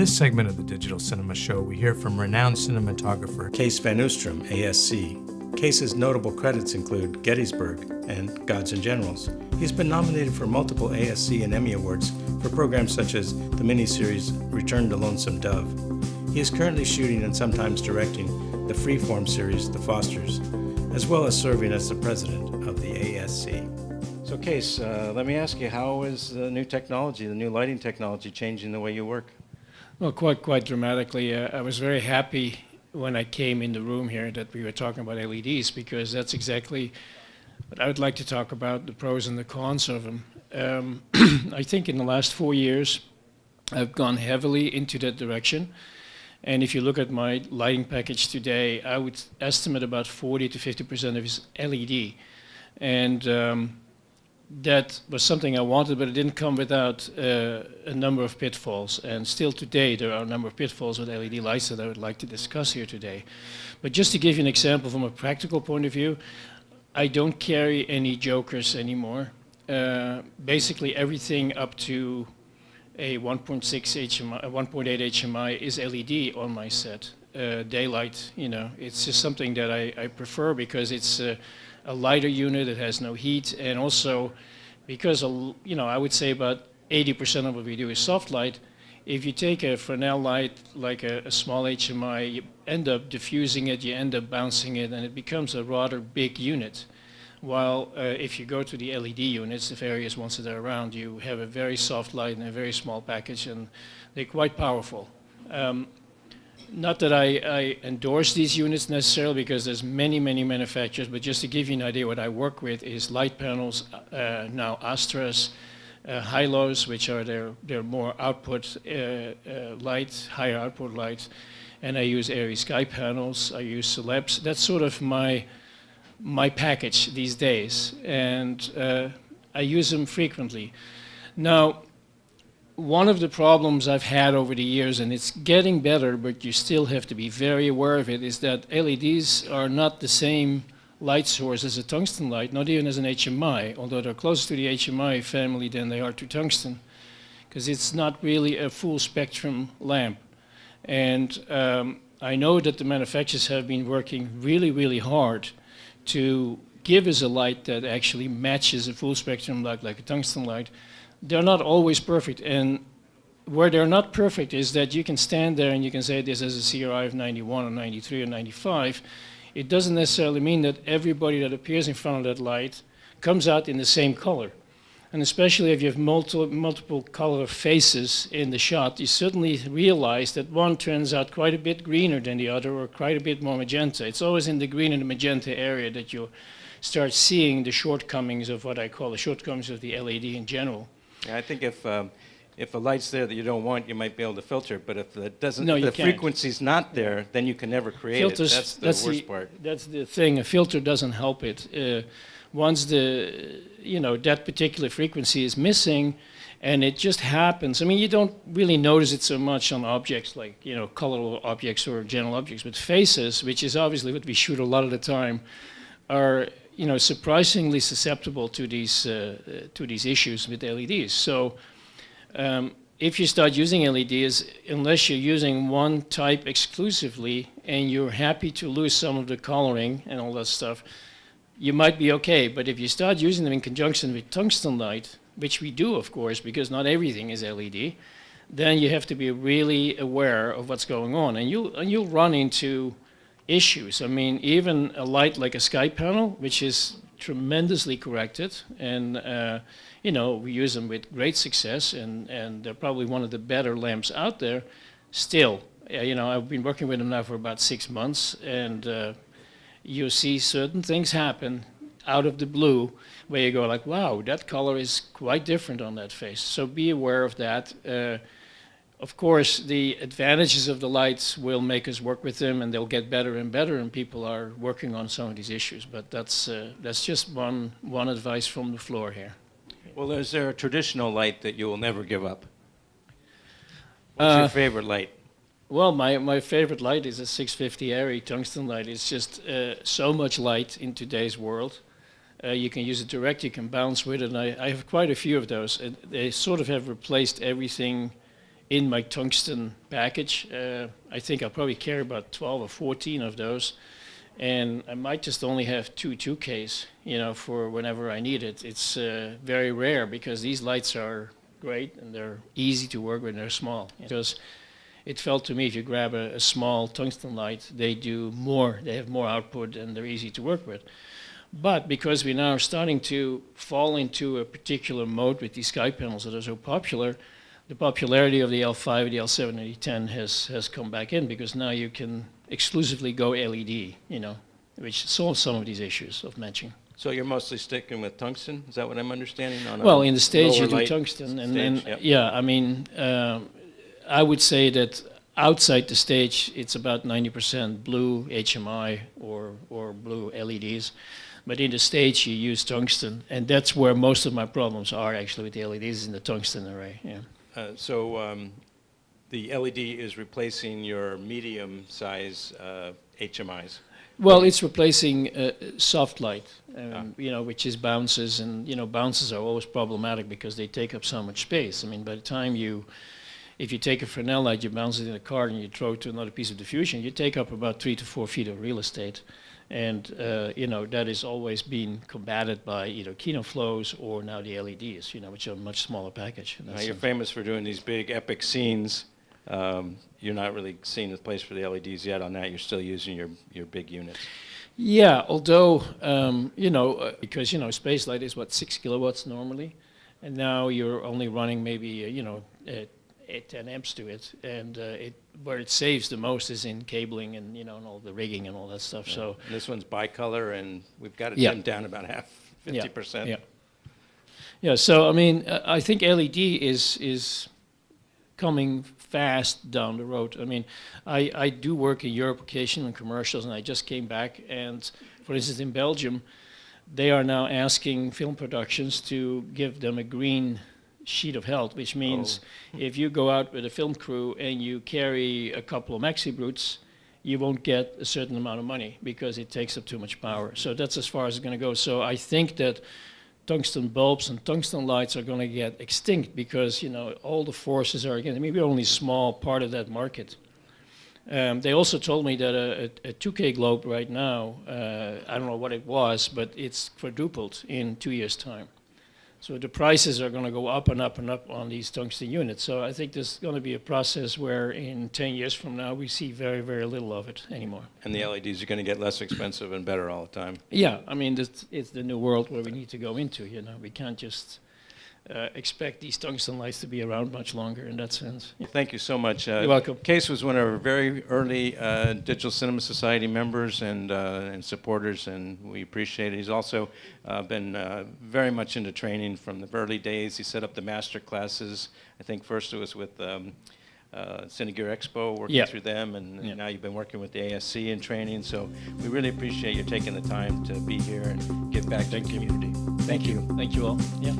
this segment of the Digital Cinema Show, we hear from renowned cinematographer Kees Van Oostrum, ASC. Kees's notable credits include Gettysburg and Gods and Generals. He's been nominated for multiple ASC and Emmy Awards for programs such as the miniseries Return to Lonesome Dove. He is currently shooting and sometimes directing the FreeForm series The Fosters, as well as serving as the president of the ASC. So Kees, let me ask you, how is the new technology, the new lighting technology, changing the way you work? Well, quite dramatically. I was very happy when I came in the room here that we were talking about LEDs, because that's exactly what I would like to talk about, the pros and the cons of them. I think in the last 4 years, I've gone heavily into that direction. And if you look at my lighting package today, I would estimate about 40 to 50% of it is LED. And that was something I wanted, but it didn't come without a number of pitfalls. And still today, there are a number of pitfalls with LED lights that I would like to discuss here today. But just to give you an example from a practical point of view, I don't carry any jokers anymore. Basically, everything up to a 1.6 HMI, 1.8 HMI is LED on my set. Daylight, you know, it's just something that I prefer because it's a lighter unit, it has no heat, and also because, you know, I would say about 80% of what we do is soft light. If you take a Fresnel light, like a small HMI, you end up diffusing it, you end up bouncing it, and it becomes a rather big unit. While if you go to the LED units, the various ones that are around, you have a very soft light and a very small package, and they're quite powerful. Not that I endorse these units necessarily, because there's many manufacturers, but just to give you an idea, what I work with is light panels, now Astras, high-lows, which are their more output light, higher output lights, and I use Airy Sky panels, I use Celebs. That's sort of my package these days, and I use them frequently. Now, one of the problems I've had over the years, and it's getting better, but you still have to be very aware of it, is that LEDs are not the same light source as a tungsten light, not even as an HMI, although they're closer to the HMI family than they are to tungsten, because it's not really a full spectrum lamp. And I know that the manufacturers have been working really hard to give us a light that actually matches a full spectrum light like a tungsten light. They're not always perfect, and where they're not perfect is that you can stand there and you can say this is a CRI of 91 or 93 or 95. It doesn't necessarily mean that everybody that appears in front of that light comes out in the same color. And especially if you have multiple color faces in the shot, you certainly realize that one turns out quite a bit greener than the other, or quite a bit more magenta. It's always in the green and the magenta area that you start seeing the shortcomings of what I call the shortcomings of the LED in general. Yeah, I think if a light's there that you don't want, you might be able to filter it, but if it doesn't, No, if you the can't. frequency's not there, then you can never create Filters, it. That's the worst part. That's the thing. A filter doesn't help it. Once that particular frequency is missing, and it just happens. I mean, you don't really notice it so much on objects like, you know, colorful objects or general objects, but faces, which is obviously what we shoot a lot of the time, are, you know, surprisingly susceptible to these issues with LEDs. So if you start using LEDs, unless you're using one type exclusively and you're happy to lose some of the coloring and all that stuff, you might be okay. But if you start using them in conjunction with tungsten light, which we do, of course, because not everything is LED, then you have to be really aware of what's going on, and you'll run into issues. I mean, even a light like a sky panel, which is tremendously corrected, and you know, we use them with great success, and they're probably one of the better lamps out there. Still, you know, I've been working with them now for about 6 months, and you see certain things happen out of the blue where you go like, wow, that color is quite different on that face. So be aware of that. Of course, the advantages of the lights will make us work with them, and they'll get better and better, and people are working on some of these issues. But that's just one advice from the floor here. Well, is there a traditional light that you will never give up? What's your favorite light? Well, my favorite light is a 650 Airy tungsten light. It's just so much light in today's world. You can use it direct, you can bounce with it, and I have quite a few of those. They sort of have replaced everything in my tungsten package. I think I'll probably carry about 12 or 14 of those. And I might just only have two 2Ks, for whenever I need it. It's very rare because these lights are great and they're easy to work with and they're small. Because it felt to me if you grab a small tungsten light, they have more output and they're easy to work with. But because we now are starting to fall into a particular mode with these sky panels that are so popular, the popularity of the L5, the L7, and the E10 has come back in because now you can exclusively go LED, which solves some of these issues of matching. So you're mostly sticking with tungsten? Is that what I'm understanding? Well, in the stage you do tungsten, and then yep. yeah, I mean, I would say that outside the stage it's about 90% blue HMI or blue LEDs. But in the stage, you use tungsten, and that's where most of my problems are actually with the LEDs in the tungsten array. Yeah. So the LED is replacing your medium-size HMIs. Well, it's replacing soft light, which is bounces, and bounces are always problematic because they take up so much space. I mean, by the time if you take a Fresnel light, you bounce it in a car and you throw it to another piece of diffusion, you take up about 3 to 4 feet of real estate. And, that is always being combated by either Kino flows or now the LEDs, which are a much smaller package. Now you're famous for doing these big epic scenes. You're not really seeing the place for the LEDs yet on that. You're still using your big units. Yeah, although, because, space light is, 6 kilowatts normally. And now you're only running maybe, 10 amps to it, and where it saves the most is in cabling and and all the rigging and all that stuff. Yeah. So and this one's bicolor, and we've got it dimmed down about half, 50%. Yeah. Yeah. So I mean, I think LED is coming fast down the road. I mean, I do work in Europe occasionally in commercials, and I just came back, and for instance, in Belgium, they are now asking film productions to give them a green sheet of health, which means if you go out with a film crew and you carry a couple of maxi brutes, you won't get a certain amount of money because it takes up too much power. So that's as far as it's going to go. So I think that tungsten bulbs and tungsten lights are going to get extinct because all the forces are against. I mean, we're only a small part of that market. They also told me that a 2K globe right now, I don't know what it was, but it's quadrupled in 2 years' time. So the prices are going to go up and up and up on these tungsten units. So I think there's going to be a process where in 10 years from now we see very, very little of it anymore. And the LEDs are going to get less expensive and better all the time. Yeah, I mean, it's the new world where we need to go into. We can't just expect these tungsten lights to be around much longer in that sense. Thank you so much. You're welcome. Kees was one of our very early Digital Cinema Society members and supporters, and we appreciate it. He's also been very much into training from the early days. He set up the master classes. I think first it was with Cinegear Expo, working through them, and now you've been working with the ASC in training. So we really appreciate you taking the time to be here and give back to the community. Thank you. Thank you all. Yeah.